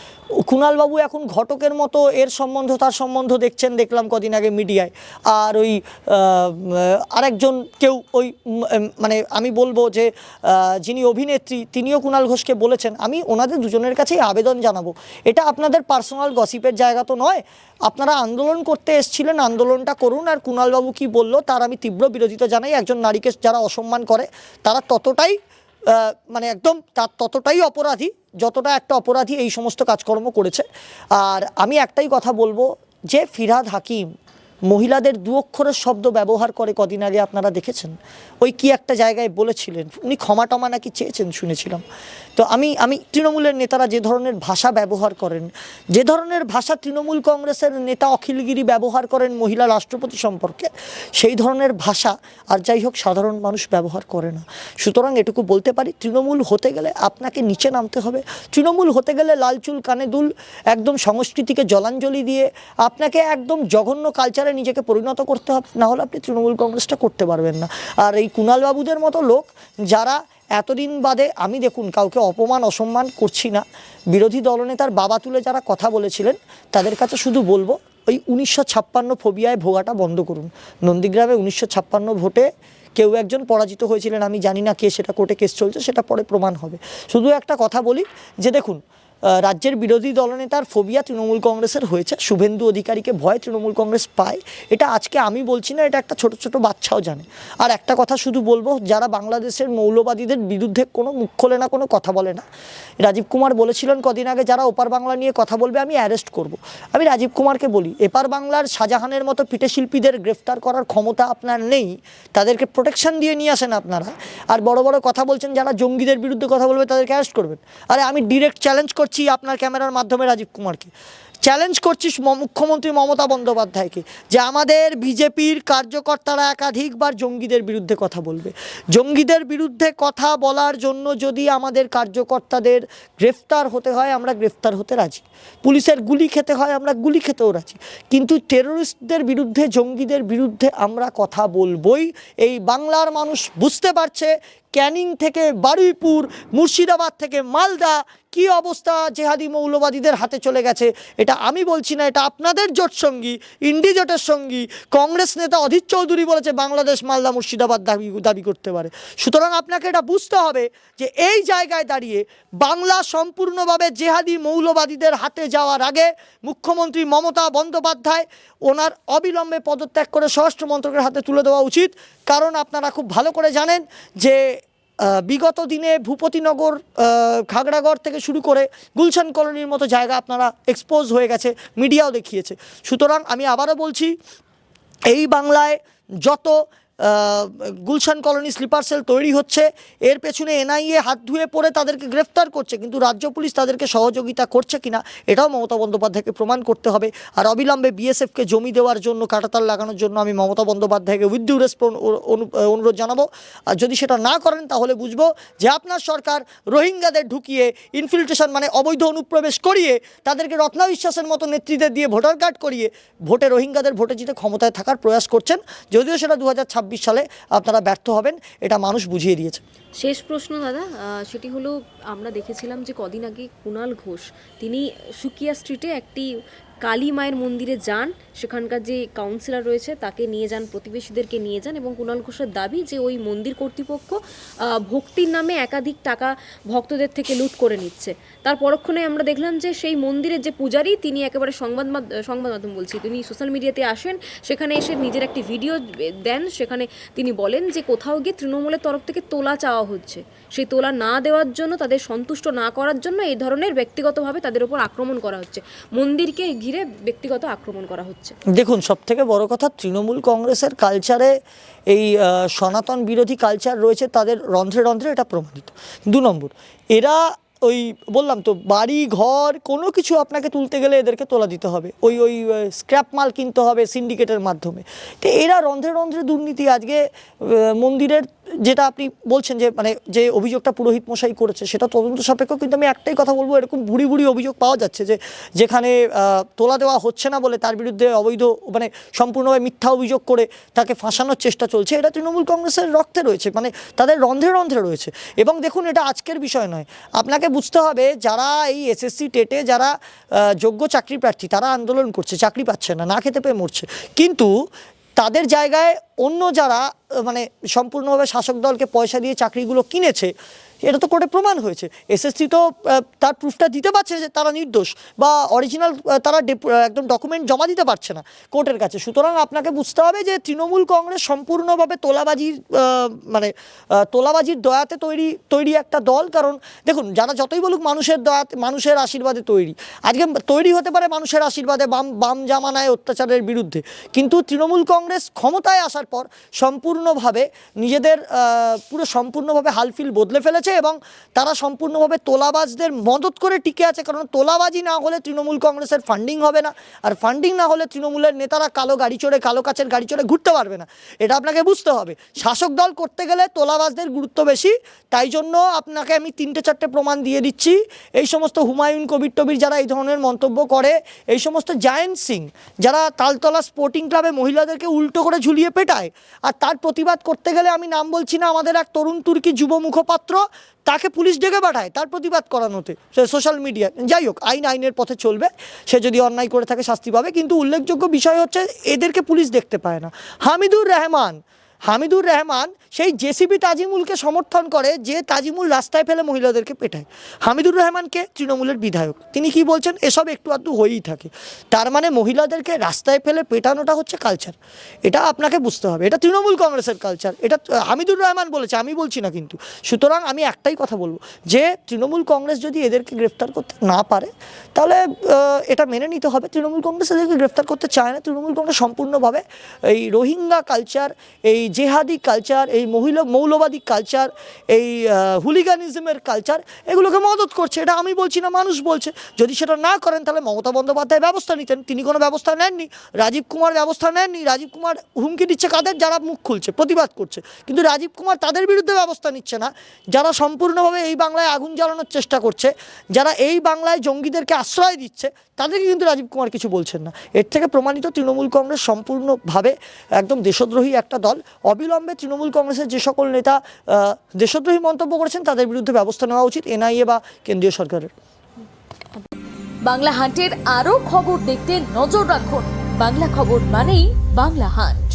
কুণালবাবু এখন ঘটকের মতো এর সম্বন্ধ তার সম্বন্ধ দেখলাম কদিন আগে মিডিয়ায়। আর ওই আরেকজন কেউ ওই মানে আমি বলবো যে যিনি অভিনেত্রী, তিনিও কুণাল ঘোষকে বলেছেন। আমি ওনাদের দুজনের কাছেই আবেদন জানাবো, এটা আপনাদের পার্সোনাল গসিপের জায়গা তো নয়। আপনারা আন্দোলন করতে এসেছিলেন, আন্দোলনটা করুন। আর কুণালবাবু কি বলল তার আমি তীব্র বিরোধিতা জানাই। একজন নারীকে যারা অসম্মান করে তারা ততটাই মানে একদম তার ততটাই অপরাধী যতটা একটা অপরাধী এই সমস্ত কাজকর্ম করেছে। আর আমি একটাই কথা বলবো যে ফিরহাদ হাকিম মহিলাদের দু অক্ষরের শব্দ ব্যবহার করে, কদিন আগে আপনারা দেখেছেন, ওই কি একটা জায়গায় বলেছিলেন, উনি ক্ষমা টমা নাকি চেয়েছেন শুনেছিলাম। তো আমি তৃণমূলের নেতারা যে ধরনের ভাষা ব্যবহার করেন, যে ধরনের ভাষা তৃণমূল কংগ্রেসের নেতা অখিলগিরি ব্যবহার করেন মহিলা রাষ্ট্রপতি সম্পর্কে, সেই ধরনের ভাষা আর যাই হোক সাধারণ মানুষ ব্যবহার করে না। সুতরাং এটুকু বলতে পারি, তৃণমূল হতে গেলে আপনাকে নিচে নামতে হবে। তৃণমূল হতে গেলে লাল চুল কানে দুল, একদম সংস্কৃতিকে জলাঞ্জলি দিয়ে আপনাকে একদম জঘন্য কালচারে নিজেকে পরিণত করতে হবে, না হলে আপনি তৃণমূল কংগ্রেসটা করতে পারবেন না। আর এই কুণালবাবুদের মতো লোক যারা এতদিন বাদে, আমি দেখুন কাউকে অপমান অসম্মান করছি না, বিরোধী দলনেতার বাবা তুলে যারা কথা বলেছিলেন তাদের কাছে শুধু বলবো, ওই 1956 ফোবিয়ায় ভোগাটা বন্ধ করুন। নন্দীগ্রামে 1956 ভোটে কেউ একজন পরাজিত হয়েছিলেন, আমি জানি না কে, সেটা কোর্টে কেস চলছে, সেটা পরে প্রমাণ হবে। শুধু একটা কথা বলি যে দেখুন, রাজ্যের বিরোধী দলনেতার ফোবিয়া তৃণমূল কংগ্রেসের হয়েছে, শুভেন্দু অধিকারীকে ভয় তৃণমূল কংগ্রেস পায়, এটা আজকে আমি বলছি না, এটা একটা ছোট ছোট বাচ্চাও জানে। আর একটা কথা শুধু বলবো, যারা বাংলাদেশের মৌলবাদীদের বিরুদ্ধে কোনো মুখ খোলে না, কোনো কথা বলে না, রাজীব কুমার বলেছিলেন কদিন আগে যারা ওপার বাংলা নিয়ে কথা বলবে আমি অ্যারেস্ট করব। আমি রাজীব কুমারকে বলি, এপার বাংলার শাহজাহানের মতো পিঠে শিল্পীদের গ্রেফতার করার ক্ষমতা আপনার নেই, তাদেরকে প্রোটেকশন দিয়ে নিয়ে আসেন আপনারা। আর বড় বড় কথা বলছেন, যারা জঙ্গিদের বিরুদ্ধে কথা বলবে তাদেরকে অ্যারেস্ট করবেন। আরে আমি ডিরেক্ট চ্যালেঞ্জ করছি আপনার ক্যামেরার মাধ্যমে রাজীব কুমারকে, চ্যালেঞ্জ করছি মুখ্যমন্ত্রী মমতা বন্দ্যোপাধ্যায়কে, যে আমাদের বিজেপির কার্যকর্তারা একাধিকবার জঙ্গিদের বিরুদ্ধে কথা বলবে। জঙ্গিদের বিরুদ্ধে কথা বলার জন্য যদি আমাদের কার্যকর্তাদের গ্রেফতার হতে হয়, আমরা গ্রেফতার হতে রাজি। পুলিশের গুলি খেতে হয়, আমরা গুলি খেতেও রাজি। কিন্তু টেররিস্টদের বিরুদ্ধে, জঙ্গিদের বিরুদ্ধে আমরা কথা বলবই। এই বাংলার মানুষ বুঝতে পারছে ক্যানিং থেকে বারুইপুর, মুর্শিদাবাদ থেকে মালদা কি অবস্থা জেহাদি মৌলবাদীদের হাতে চলে গেছে। এটা আমি বলছি না, এটা আপনাদের জোট সঙ্গী, ইন্ডি জোটের সঙ্গী কংগ্রেস নেতা অধীর চৌধুরী বলেছে বাংলাদেশ মালদা মুর্শিদাবাদ দাবি করতে পারে। সুতরাং আপনাকে এটা বুঝতে হবে যে এই জায়গায় দাঁড়িয়ে বাংলা সম্পূর্ণভাবে জেহাদি মৌলবাদীদের হাতে যাওয়ার আগে মুখ্যমন্ত্রী মমতা বন্দ্যোপাধ্যায় ওনার অবিলম্বে পদত্যাগ করে স্বরাষ্ট্র মন্ত্রকের হাতে তুলে দেওয়া উচিত। কারণ আপনারা খুব ভালো করে জানেন যে বিগত দিনে ভূপতিনগর, খাগড়াগড় থেকে শুরু করে গুলশান কলোনির মতো জায়গা আপনারা এক্সপোজ হয়ে গেছে, মিডিয়াও দেখিয়েছে। সুতরাং আমি আবারও বলছি, এই বাংলায় যত গুলশান কলোনি স্লিপার সেল তৈরি হচ্ছে, এর পেছনে এনআইএ হাত ধুয়ে পড়ে তাদেরকে গ্রেফতার করছে, কিন্তু রাজ্য পুলিশ তাদেরকে সহযোগিতা করছে কিনা এটাও মমতা বন্দ্যোপাধ্যায়কে প্রমাণ করতে হবে। আর অবিলম্বে বিএসএফকে জমি দেওয়ার জন্য কাঁটাতাল লাগানোর জন্য আমি মমতা বন্দ্যোপাধ্যায়কে উইথ ডিউ রেসপেক্ট অনুরোধ জানাবো। আর যদি সেটা না করেন তাহলে বুঝবো যে আপনার সরকার রোহিঙ্গাদের ঢুকিয়ে ইনফিল্ট্রেশন মানে অবৈধ অনুপ্রবেশ করিয়ে তাদেরকে রত্না বিশ্বাসের মতো নেতৃত্বে দিয়ে ভোটার কার্ড করিয়ে ভোটে রোহিঙ্গাদের ভোটে জিতে ক্ষমতায় থাকার প্রয়াস করছেন, যদিও সেটা 2026 সালে আপনারা ব্যর্থ হবেন, এটা মানুষ বুঝিয়ে দিয়েছে। শেষ প্রশ্ন দাদা, সেটি হলো আমরা দেখেছিলাম যে কদিন আগে কুণাল ঘোষ তিনি সুকিয়া স্ট্রিটে একটি কালী মায়ের মন্দিরে যান, সেখানকার যে কাউন্সিলর রয়েছে তাকে নিয়ে যান, প্রতিবেশীদেরকে নিয়ে যান, এবং কুণাল ঘোষের দাবি যে ওই মন্দির কর্তৃপক্ষ ভক্তির নামে একাধিক টাকা ভক্তদের থেকে লুট করে নিচ্ছে। তার পরক্ষণে আমরা দেখলাম যে সেই মন্দিরের যে পূজারী তিনি একেবারে সংবাদ মাধ্যম বলছি, তিনি সোশ্যাল মিডিয়াতে আসেন, সেখানে এসে নিজের একটি ভিডিও দেন, সেখানে তিনি বলেন যে কোথাও গিয়ে তৃণমূলের তরফ থেকে তোলা চাওয়া হচ্ছে, সেই তোলা না দেওয়ার জন্য, তাদের সন্তুষ্ট না করার জন্য এই ধরনের ব্যক্তিগতভাবে তাদের উপর আক্রমণ করা হচ্ছে, মন্দিরকে ঘিরে ব্যক্তিগত আক্রমণ করা হচ্ছে। দেখুন, সবথেকে বড় কথা, তৃণমূল কংগ্রেসের কালচারে এই সনাতন বিরোধী কালচার রয়েছে, তাদের রন্ধ্রে রন্ধ্রে এটা প্রমাণিত। 2 নম্বর, এরা ওই বললাম তো, বাড়ি ঘর কোনো কিছু আপনাকে তুলতে গেলে এদেরকে তোলা দিতে হবে, ওই স্ক্র্যাপ মাল কিনতে হবে সিন্ডিকেটের মাধ্যমে। তো এরা রন্ধ্রে রন্ধ্রে দুর্নীতি। আজকে মন্দিরের যেটা আপনি বলছেন যে মানে যে অভিযোগটা পুরোহিত মশাই করেছে সেটা তদন্ত সাপেক্ষ, কিন্তু আমি একটাই কথা বলবো, এরকম বুড়ি বুড়ি অভিযোগ পাওয়া যাচ্ছে যে যেখানে তোলা দেওয়া হচ্ছে না বলে তার বিরুদ্ধে অবৈধ মানে সম্পূর্ণভাবে মিথ্যা অভিযোগ করে তাকে ফাঁসানোর চেষ্টা চলছে। এটা তৃণমূল কংগ্রেসের রক্তে রয়েছে, মানে তাদের রন্ধ্রে রন্ধ্রে রয়েছে। এবং দেখুন, এটা আজকের বিষয় নয়, আপনাকে বুঝতে হবে যারা এই এসএসসি টেটে যারা যোগ্য চাকরি প্রার্থী তারা আন্দোলন করছে, চাকরি পাচ্ছে না, না খেতে পেয়ে মরছে, কিন্তু তাদের জায়গায় অন্য যারা মানে সম্পূর্ণভাবে শাসক দলকে পয়সা দিয়ে চাকরিগুলো কিনেছে, এটা তো কোর্টে প্রমাণ হয়েছে। এসএসসি তো তার প্রুফটা দিতে পারছে যে তারা নির্দোষ, বা অরিজিনাল তারা একদম ডকুমেন্ট জমা দিতে পারছে না কোর্টের কাছে। সুতরাং আপনাকে বুঝতে হবে যে তৃণমূল কংগ্রেস সম্পূর্ণভাবে মানে তোলাবাজির দয়াতে তৈরি একটা দল। কারণ দেখুন, যারা যতই বলুক মানুষের দয়াতে, মানুষের আশীর্বাদে তৈরি, আজকে তৈরি হতে পারে মানুষের আশীর্বাদে বাম জামানায় অত্যাচারের বিরুদ্ধে, কিন্তু তৃণমূল কংগ্রেস ক্ষমতায় আসার পর সম্পূর্ণভাবে নিজেদের সম্পূর্ণভাবে হালফিল বদলে ফেলেছে, এবং তারা সম্পূর্ণভাবে তোলাবাজদের মদত করে টিকে আছে। কারণ তোলাবাজি না হলে তৃণমূল কংগ্রেসের ফান্ডিং হবে না, আর ফান্ডিং না হলে তৃণমূলের নেতারা কালো কাচের গাড়ি চড়ে ঘুরতে পারবে না। এটা আপনাকে বুঝতে হবে। শাসক দল করতে গেলে তোলাবাজদের গুরুত্ব বেশি। তাই জন্য আপনাকে আমি 3-4টে প্রমাণ দিয়ে দিচ্ছি। এই সমস্ত হুমায়ুন কবির যারা এই ধরনের মন্তব্য করে, এই সমস্ত জায়েন্ট সিং যারা তালতলা স্পোর্টিং ক্লাবে মহিলাদেরকে উল্টো করে ঝুলিয়ে পেটায়, আর তার প্রতিবাদ করতে গেলে আমি নাম বলছি না, আমাদের এক তরুণ তুর্কি যুব মুখপাত্র, তাকে পুলিশ ডেকে পাঠায় তার প্রতিবাদ করানোতে সোশ্যাল মিডিয়া। যাই হোক, আইনের পথে চলবে, সে যদি অন্যায় করে থাকে শাস্তি পাবে, কিন্তু উল্লেখযোগ্য বিষয় হচ্ছে এদেরকে পুলিশ দেখতে পায় না। হামিদুর রহমান সেই জেসিবি তাজিমুলকে সমর্থন করে, যে তাজিমুল রাস্তায় ফেলে মহিলাদেরকে পেটায়। হামিদুর রহমানকে তৃণমূলের বিধায়ক, তিনি কি বলছেন, এসব একটু আধটু হয়েই থাকে। তার মানে মহিলাদেরকে রাস্তায় ফেলে পেটানোটা হচ্ছে কালচার, এটা আপনাকে বুঝতে হবে। এটা তৃণমূল কংগ্রেসের কালচার, এটা হামিদুর রহমান বলেছে, আমি বলছি না কিন্তু। সুতরাং আমি একটাই কথা বলবো, যে তৃণমূল কংগ্রেস যদি এদেরকে গ্রেফতার করতে না পারে তাহলে এটা মেনে নিতে হবে। তৃণমূল কংগ্রেস এদেরকে গ্রেফতার করতে চায় না। তৃণমূল কংগ্রেস সম্পূর্ণভাবে এই রোহিঙ্গা কালচার, এই জেহাদি কালচার, এই মৌলবাদী কালচার, এই হুলিগানিজমের কালচার, এগুলোকে মদত করছে। এটা আমি বলছি না, মানুষ বলছে। যদি সেটা না করেন তাহলে মমতা বন্দ্যোপাধ্যায় ব্যবস্থা নিতেন, তিনি কোনো ব্যবস্থা নেননি। রাজীব কুমার ব্যবস্থা নেননি। রাজীব কুমার হুমকি দিচ্ছে কাদের, যারা মুখ খুলছে, প্রতিবাদ করছে, কিন্তু রাজীব কুমার তাদের বিরুদ্ধে ব্যবস্থা নিচ্ছে না যারা সম্পূর্ণভাবে এই বাংলায় আগুন জ্বালানোর চেষ্টা করছে, যারা এই বাংলায় জঙ্গিদেরকে আশ্রয় দিচ্ছে, তাদেরকে কিন্তু রাজীব কুমার কিছু বলছেন না। এর থেকে প্রমাণিত তৃণমূল কংগ্রেস সম্পূর্ণভাবে একদম দেশদ্রোহী একটা দল। অবিলম্বে তৃণমূল কংগ্রেসের যে সকল নেতা দেশদ্রোহী মন্তব্য করেছেন তাদের বিরুদ্ধে ব্যবস্থা নেওয়া উচিত এনআইএ বা কেন্দ্রীয় সরকারের। বাংলা হান্টের আরও খবর দেখতে নজর রাখুন। বাংলা খবর মানেই বাংলা হান্ট।